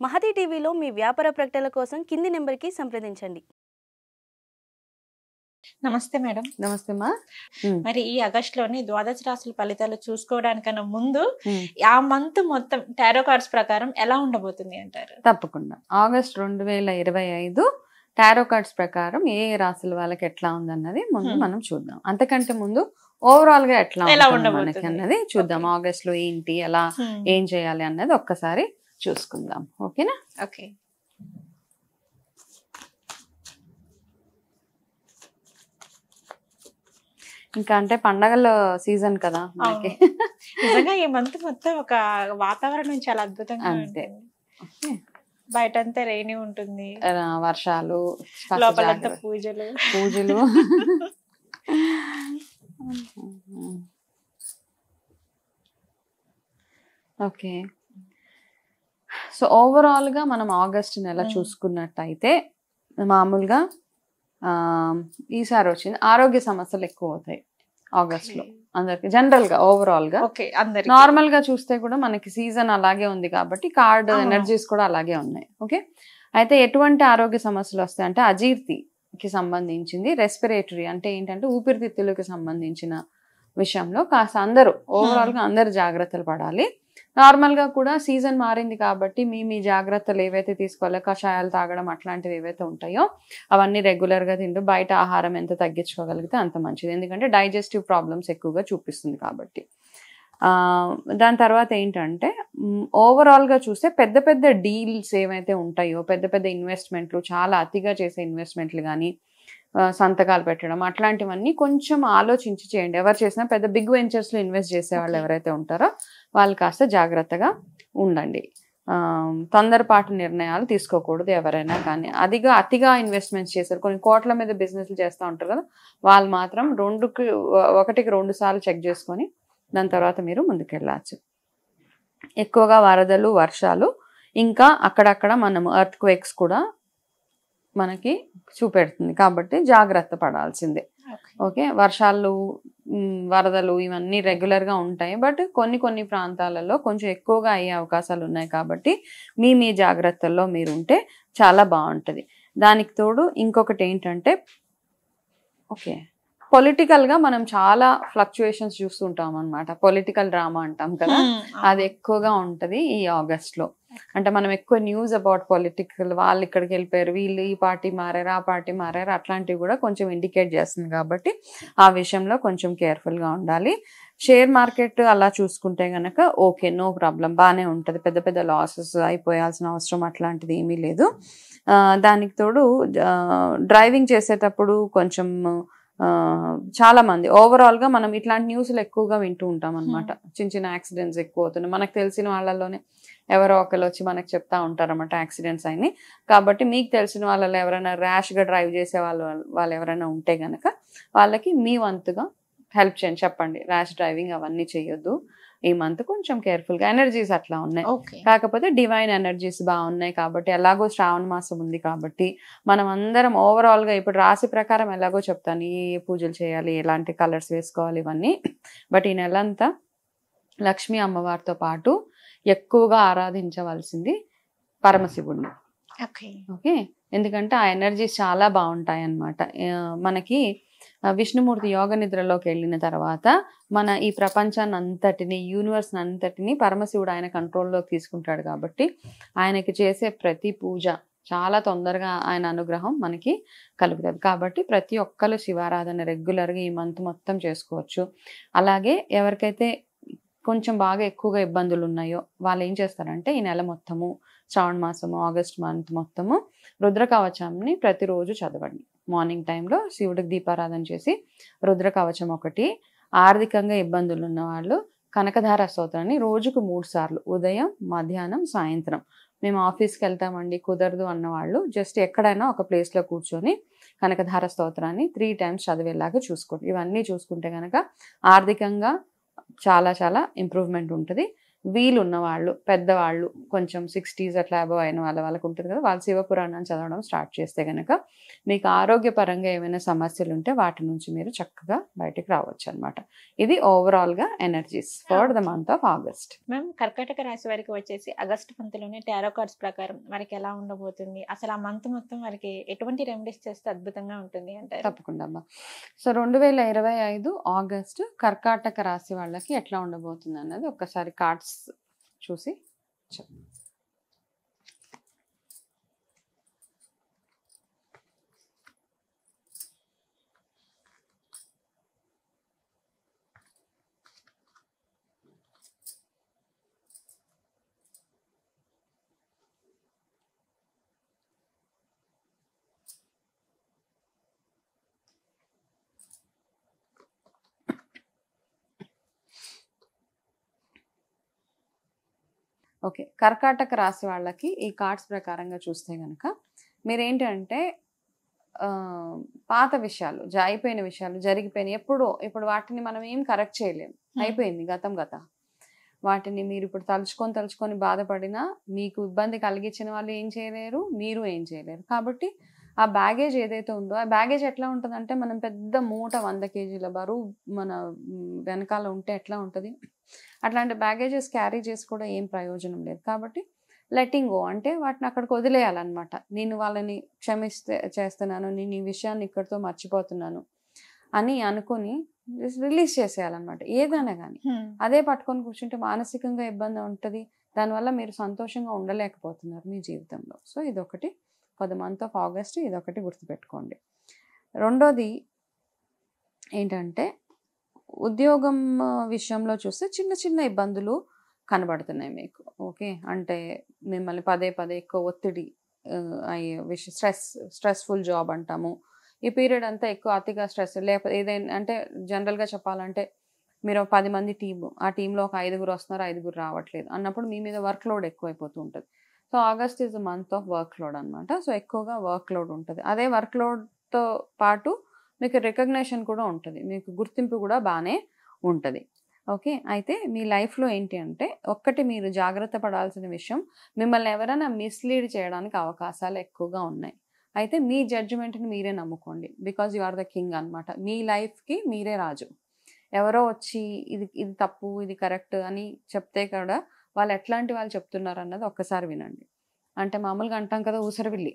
మహతి టీవీలో మీ వ్యాపార ప్రకటనల కోసం కింది నెంబర్కి సంప్రదించండి. నమస్తే మేడం. నమస్తే మా. మరి ఈ ఆగస్టులోని ద్వాదశ రాశుల ఫలితాలు చూసుకోవడానికన్నా ముందు ఆ మంత్ మొత్తం టారో కార్డ్స్ ప్రకారం ఎలా ఉండబోతుంది అంటారు? తప్పకుండా ఆగస్ట్ 2025 టారో కార్డ్స్ ప్రకారం ఏ రాశుల వాళ్ళకి ఎట్లా ఉందన్నది ముందు మనం చూద్దాం. అంతకంటే ముందు ఓవరాల్ గా ఎట్లా ఉంటుంది మనకి అన్నది చూద్దాం. ఆగస్ట్ లో ఏంటి, ఎలా ఏం చేయాలి అన్నది ఒక్కసారి చూసుకుందాం. ఓకేనా? ఓకే. ఇంకా అంటే పండగల సీజన్ కదా మనకి. నిజంగా ఈ మంత్ మొత్తం ఒక వాతావరణం చాలా అద్భుతంగా అంతే. బయటంతా రైనీ ఉంటుంది, వర్షాలు, లోపలంతా పూజలు. ఓకే. సో ఓవరాల్ గా మనం ఆగస్ట్ నెల చూసుకున్నట్టయితే మామూలుగా ఈసారి వచ్చింది ఆరోగ్య సమస్యలు ఎక్కువ అవుతాయి ఆగస్ట్ లో అందరికి. జనరల్ గా ఓవరాల్ గా నార్మల్ గా చూస్తే కూడా మనకి సీజన్ అలాగే ఉంది కాబట్టి కార్డ్ ఎనర్జీస్ కూడా అలాగే ఉన్నాయి. ఓకే. అయితే ఎటువంటి ఆరోగ్య సమస్యలు వస్తాయి అంటే అజీర్తికి సంబంధించింది, రెస్పిరేటరీ అంటే ఏంటంటే ఊపిరితిత్తులకు సంబంధించిన విషయంలో కాస్త అందరూ ఓవరాల్ గా అందరు జాగ్రత్తలు పడాలి. నార్మల్ గా కూడా సీజన్ మారింది కాబట్టి మీ జాగ్రత్తలు ఏవైతే తీసుకోవాలో, కషాయాలు తాగడం అట్లాంటివి ఏవైతే ఉంటాయో అవన్నీ రెగ్యులర్ గా తింటూ బయట ఆహారం ఎంత తగ్గించుకోగలిగితే అంత మంచిది. ఎందుకంటే డైజెస్టివ్ ప్రాబ్లమ్స్ ఎక్కువగా చూపిస్తుంది కాబట్టి. దాని తర్వాత ఏంటంటే ఓవరాల్ గా చూస్తే పెద్ద పెద్ద డీల్స్ ఏవైతే ఉంటాయో, పెద్ద పెద్ద ఇన్వెస్ట్మెంట్లు, చాలా అతిగా చేసే ఇన్వెస్ట్మెంట్లు కానీ, సంతకాలు పెట్టడం అట్లాంటివన్నీ కొంచెం ఆలోచించి చేయండి. ఎవరు చేసినా పెద్ద బిగ్ వెంచర్స్ లో ఇన్వెస్ట్ చేసే వాళ్ళు ఎవరైతే ఉంటారో వాళ్ళు కాస్త జాగ్రత్తగా ఉండండి. తొందరపాటు నిర్ణయాలు తీసుకోకూడదు ఎవరైనా కానీ. అతిగా ఇన్వెస్ట్మెంట్స్ చేశారు, కొన్ని కోట్ల మీద బిజినెస్లు చేస్తూ ఉంటారు కదా, వాళ్ళు మాత్రం ఒకటికి 2 సార్లు చెక్ చేసుకొని దాని తర్వాత మీరు ముందుకెళ్ళచ్చు. ఎక్కువగా వరదలు, వర్షాలు, ఇంకా అక్కడక్కడ మనం ఎర్త్ క్వేక్స్ కూడా మనకి చూపెడుతుంది కాబట్టి జాగ్రత్త పడాల్సిందే. ఓకే. వర్షాలు, వరదలు ఇవన్నీ రెగ్యులర్ గా ఉంటాయి, బట్ కొన్ని ప్రాంతాలలో కొంచెం ఎక్కువగా అయ్యే అవకాశాలు ఉన్నాయి కాబట్టి మీ జాగ్రత్తల్లో మీరు ఉంటే చాలా బాగుంటుంది. దానికి తోడు ఇంకొకటి ఏంటంటే ఓకే పొలిటికల్ గా మనం చాలా ఫ్లక్చుయేషన్స్ చూస్తుంటాం అనమాట. పొలిటికల్ డ్రామా అంటాం కదా, అది ఎక్కువగా ఉంటది ఈ ఆగస్ట్ లో. అంటే మనం ఎక్కువ న్యూస్ అబౌట్ పొలిటికల్, వాళ్ళు ఇక్కడికి వెళ్ళిపోయారు, వీళ్ళు ఈ పార్టీ మారారు, ఆ పార్టీ మారారు, అట్లాంటివి కూడా కొంచెం ఇండికేట్ చేస్తుంది కాబట్టి ఆ విషయంలో కొంచెం కేర్ఫుల్ గా ఉండాలి. షేర్ మార్కెట్ అలా చూసుకుంటే గనక ఓకే, నో ప్రాబ్లం, బాగానే ఉంటుంది. పెద్ద పెద్ద లాసెస్ అయిపోయాల్సిన అవసరం అట్లాంటిది ఏమీ లేదు. దానికి తోడు డ్రైవింగ్ చేసేటప్పుడు కొంచెం చాలా మంది ఓవరాల్ గా మనం ఇట్లాంటి న్యూస్లు ఎక్కువగా వింటూ ఉంటాం అనమాట. చిన్న యాక్సిడెంట్స్ ఎక్కువ అవుతున్నాయి. మనకు తెలిసిన వాళ్ళలోనే ఎవరో ఒకరు వచ్చి మనకు చెప్తా ఉంటారు అన్నమాట యాక్సిడెంట్స్ అయినాయి. కాబట్టి మీకు తెలిసిన వాళ్ళలో ఎవరైనా ర్యాష్ గా డ్రైవ్ చేసే వాళ్ళు ఎవరైనా ఉంటే గనక వాళ్ళకి మీ వంతుగా హెల్ప్ చేయండి, చెప్పండి ర్యాష్ డ్రైవింగ్ అవన్నీ చేయొద్దు, ఈ మంత్ కొంచెం కేర్ఫుల్ గా. ఎనర్జీస్ అట్లా ఉన్నాయి, కాకపోతే డివైన్ ఎనర్జీస్ బాగున్నాయి కాబట్టి, ఎలాగో శ్రావణ మాసం ఉంది కాబట్టి మనం అందరం ఓవరాల్ గా ఇప్పుడు రాశి ప్రకారం ఎలాగో చెప్తాను ఏ పూజలు చేయాలి, ఎలాంటి కలర్స్ వేసుకోవాలి ఇవన్నీ. బట్ ఈ నెలంతా లక్ష్మీ అమ్మవారితో పాటు ఎక్కువగా ఆరాధించవలసింది పరమశివుడిని. ఓకే. ఎందుకంటే ఆ ఎనర్జీస్ చాలా బాగుంటాయి అన్నమాట. మనకి విష్ణుమూర్తి యోగ నిద్రలోకి వెళ్ళిన తర్వాత మన ఈ ప్రపంచాన్ని అంతటిని, యూనివర్స్ అంతటిని పరమశివుడు ఆయన కంట్రోల్లోకి తీసుకుంటాడు కాబట్టి ఆయనకి చేసే ప్రతి పూజ చాలా తొందరగా ఆయన అనుగ్రహం మనకి కలుగుతుంది. కాబట్టి ప్రతి ఒక్కరు శివారాధన రెగ్యులర్గా ఈ మంత్ మొత్తం చేసుకోవచ్చు. అలాగే ఎవరికైతే కొంచెం బాగా ఎక్కువగా ఇబ్బందులు ఉన్నాయో వాళ్ళు ఏం చేస్తారంటే ఈ నెల మొత్తము, శ్రావణ మాసము, ఆగస్ట్ మంత్ మొత్తము రుద్ర కవచాన్ని ప్రతిరోజు చదవండి. మార్నింగ్ టైంలో శివుడికి దీపారాధన చేసి రుద్ర కవచం ఒకటి, ఆర్థికంగా ఇబ్బందులు ఉన్న వాళ్ళు కనకధార స్తోత్రాన్ని రోజుకు 3 సార్లు ఉదయం, మధ్యాహ్నం, సాయంత్రం. మేము ఆఫీస్కి వెళ్తామండి కుదరదు అన్నవాళ్ళు జస్ట్ ఎక్కడైనా ఒక ప్లేస్లో కూర్చొని కనకధార స్తోత్రాన్ని 3 times చదివేలాగా చూసుకోండి. ఇవన్నీ చూసుకుంటే కనుక ఆర్థికంగా చాలా చాలా ఇంప్రూవ్మెంట్ ఉంటుంది. వీలున్న వాళ్ళు, పెద్దవాళ్ళు, కొంచెం 60s అట్లా అబవ్ అయిన వాళ్ళకి ఉంటుంది కదా, వాళ్ళు శివపురాణం చదవడం స్టార్ట్ చేస్తే కనుక మీకు ఆరోగ్యపరంగా ఏమైనా సమస్యలు ఉంటే వాటి నుంచి మీరు చక్కగా బయటికి రావచ్చు అనమాట. ఇది ఓవరాల్గా energies for the month of August. Ma'am, కర్కాటక రాశి వారికి వచ్చేసి ఆగస్టు మంత్లోనే టారో కార్డ్స్ ప్రకారం వారికి ఎలా ఉండబోతుంది, అసలు ఆ మంత్ మొత్తం వారికి ఎటువంటి రెమెడీస్ చేస్తే అద్భుతంగా ఉంటుంది అంటారు? తప్పకుండా అమ్మా. సో 2025 ఆగస్టు కర్కాటక రాశి వాళ్ళకి ఎట్లా ఉండబోతుంది అన్నది ఒక్కసారి కార్డ్స్ చూసి చెప్పు. ఓకే, కర్కాటక రాశి వాళ్ళకి ఈ కార్డ్స్ ప్రకారంగా చూస్తే కనుక మీరేంటంటే పాత విషయాలు, అయిపోయిన విషయాలు, జరిగిపోయినాయి, ఇప్పుడు వాటిని మనం ఏం కరెక్ట్ చేయలేము, అయిపోయింది గతం. వాటిని మీరు ఇప్పుడు తలుచుకొని బాధపడినా మీకు ఇబ్బంది కలిగించిన వాళ్ళు ఏం చేయలేరు, మీరు ఏం చేయలేరు. కాబట్టి ఆ బ్యాగేజ్ ఏదైతే ఉందో, ఆ బ్యాగేజ్ ఎట్లా ఉంటుందంటే మనం పెద్ద మూట 100 kg బరువు మన వెనకాల ఉంటే ఎట్లా ఉంటుంది, అట్లాంటి బ్యాగేజెస్ క్యారీ చేసి కూడా ఏం ప్రయోజనం లేదు. కాబట్టి లెట్టింగ్ గో అంటే వాటిని అక్కడికి వదిలేయాలన్నమాట. నేను వాళ్ళని చేస్తున్నాను, నేను ఈ విషయాన్ని ఇక్కడితో మర్చిపోతున్నాను అని అనుకుని రిలీజ్ చేసేయాలన్నమాట. ఏదైనా కానీ అదే పట్టుకొని కూర్చుంటే మానసికంగా ఇబ్బంది ఉంటుంది, దానివల్ల మీరు సంతోషంగా ఉండలేకపోతున్నారు మీ జీవితంలో. సో ఇదొకటి for the month of August, ఇదొకటి గుర్తుపెట్టుకోండి. రెండోది ఏంటంటే ఉద్యోగం విషయంలో చూస్తే చిన్న చిన్న ఇబ్బందులు కనబడుతున్నాయి మీకు. ఓకే, అంటే మిమ్మల్ని పదే ఎక్కువ ఒత్తిడి అయ్యే స్ట్రెస్ఫుల్ జాబ్ అంటాము. ఈ పీరియడ్ అంతా ఎక్కువ అతిగా స్ట్రెస్, లేకపోతే ఏదైనా అంటే జనరల్గా చెప్పాలంటే మీరు 10 మంది టీము, ఆ టీంలో ఒక 5 వస్తున్నారు, 5 రావట్లేదు అన్నప్పుడు మీ మీద వర్క్ లోడ్ ఎక్కువైపోతూ ఉంటుంది. So August is the month of work load అనమాట. సో ఎక్కువగా వర్క్ లోడ్ ఉంటుంది. అదే వర్క్ లోడ్తో పాటు మీకు రికగ్నేషన్ కూడా ఉంటుంది, మీకు గుర్తింపు కూడా బాగానే ఉంటుంది. ఓకే, అయితే మీ లైఫ్లో ఏంటి అంటే ఒక్కటి మీరు జాగ్రత్త పడాల్సిన విషయం, మిమ్మల్ని ఎవరైనా మిస్లీడ్ చేయడానికి అవకాశాలు ఎక్కువగా ఉన్నాయి. అయితే మీ జడ్జిమెంట్ని మీరే నమ్ముకోండి, because you are the king అనమాట. మీ లైఫ్కి మీరే రాజు. ఎవరో వచ్చి ఇది తప్పు, ఇది కరెక్ట్ అని చెప్తే కూడా వాళ్ళు ఎట్లాంటి వాళ్ళు చెప్తున్నారు అన్నది ఒక్కసారి వినండి. అంటే మామూలుగా అంటాం కదా ఊసరవిల్లి,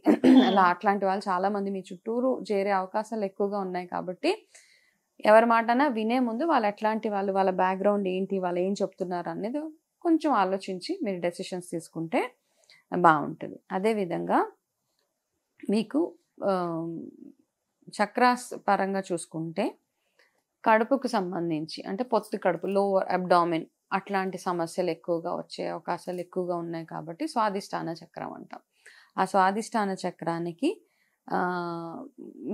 అలా అట్లాంటి వాళ్ళు చాలామంది మీ చుట్టూరు చేరే అవకాశాలు ఎక్కువగా ఉన్నాయి. కాబట్టి ఎవరి మాటనా వినే ముందు వాళ్ళు ఎట్లాంటి వాళ్ళు, వాళ్ళ బ్యాక్గ్రౌండ్ ఏంటి, వాళ్ళు ఏం చెప్తున్నారు అనేది కొంచెం ఆలోచించి మీరు డెసిషన్స్ తీసుకుంటే బాగుంటుంది. అదేవిధంగా మీకు చక్రాస్ పరంగా చూసుకుంటే కడుపుకు సంబంధించి అంటే పొత్తి కడుపు, లోవర్ అబ్డామిన్ అట్లాంటి సమస్యలు ఎక్కువగా వచ్చే అవకాశాలు ఎక్కువగా ఉన్నాయి. కాబట్టి స్వాదిష్టాన చక్రం అంటాం. ఆ స్వాదిష్టాన చక్రానికి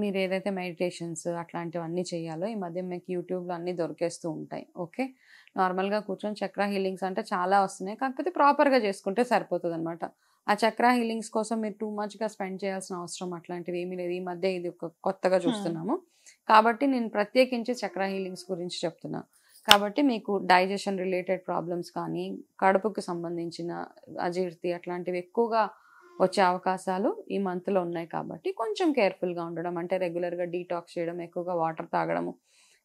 మీరు ఏదైతే మెడిటేషన్స్ అట్లాంటివన్నీ చేయాలో ఈ మధ్య మీకు యూట్యూబ్లో అన్నీ దొరికేస్తూ ఉంటాయి. ఓకే, నార్మల్గా కూర్చొని చక్ర హీలింగ్స్ అంటే చాలా వస్తున్నాయి, కాకపోతే ప్రాపర్గా చేసుకుంటే సరిపోతుంది అనమాట. ఆ చక్ర హీలింగ్స్ కోసం మీరు టూ మచ్గా స్పెండ్ చేయాల్సిన అవసరం అట్లాంటివి ఏమీ లేదు. ఈ మధ్య ఇది కొత్తగా చూస్తున్నాము కాబట్టి నేను ప్రత్యేకించి చక్ర హీలింగ్స్ గురించి చెప్తున్నా. కాబట్టి మీకు డైజెషన్ రిలేటెడ్ ప్రాబ్లమ్స్ కానీ, కడుపుకి సంబంధించిన అజీర్తి అట్లాంటివి ఎక్కువగా వచ్చే అవకాశాలు ఈ మంత్లో ఉన్నాయి. కాబట్టి కొంచెం కేర్ఫుల్గా ఉండడం, అంటే రెగ్యులర్గా డీటాక్స్ చేయడం, ఎక్కువగా వాటర్ తాగడము,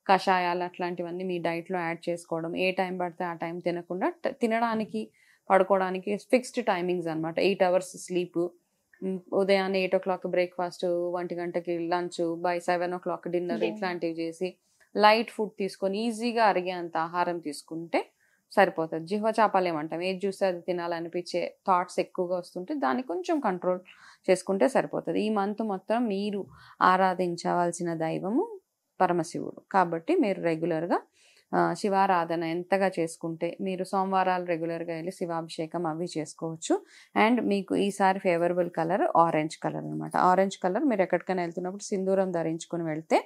కషాయాలు అట్లాంటివన్నీ మీ డైట్లో యాడ్ చేసుకోవడం, ఏ టైం పడితే ఆ టైం తినకుండా, తినడానికి పడుకోవడానికి ఫిక్స్డ్ టైమింగ్స్ అనమాట. 8 hours స్లీప్, ఉదయాన్నే 8 o'clock బ్రేక్ఫాస్ట్, 1 గంటకి లంచ్, బై 7 o'clock డిన్నర్, ఇట్లాంటివి చేసి లైట్ ఫుడ్ తీసుకొని ఈజీగా అరిగేంత ఆహారం తీసుకుంటే సరిపోతుంది. జిహ్వ చాపాలు ఏమంటాం, ఏది చూస్తే అది తినాలనిపించే థాట్స్ ఎక్కువగా వస్తుంటే దాన్ని కొంచెం కంట్రోల్ చేసుకుంటే సరిపోతుంది. ఈ మంత్ మొత్తం మీరు ఆరాధించవలసిన దైవము పరమశివుడు. కాబట్టి మీరు రెగ్యులర్గా శివారాధన ఎంతగా చేసుకుంటే, మీరు సోమవారాలు రెగ్యులర్గా వెళ్ళి శివాభిషేకం అవి చేసుకోవచ్చు. అండ్ మీకు ఈసారి ఫేవరబుల్ కలర్ ఆరెంజ్ కలర్ అనమాట. ఆరెంజ్ కలర్ మీరు ఎక్కడికైనా వెళ్తున్నప్పుడు సింధూరం ధరించుకొని వెళ్తే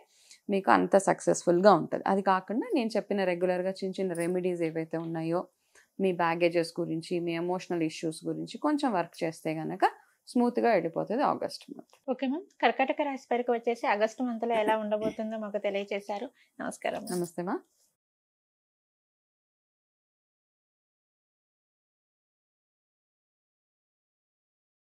మీకు అంత సక్సెస్ఫుల్గా ఉంటుంది. అది కాకుండా నేను చెప్పిన రెగ్యులర్గా చిన్న చిన్న రెమెడీస్ ఏవైతే ఉన్నాయో, మీ బ్యాగేజెస్ గురించి, మీ ఎమోషనల్ ఇష్యూస్ గురించి కొంచెం వర్క్ చేస్తే కనుక స్మూత్గా వెళ్ళిపోతుంది ఆగస్ట్ మంత్. ఓకే మ్యామ్, కర్కాటక రాశి వారికి వచ్చేసి ఆగస్టు మంత్లో ఎలా ఉండబోతుందో మాకు తెలియజేశారు. నమస్కారం. నమస్తే మా.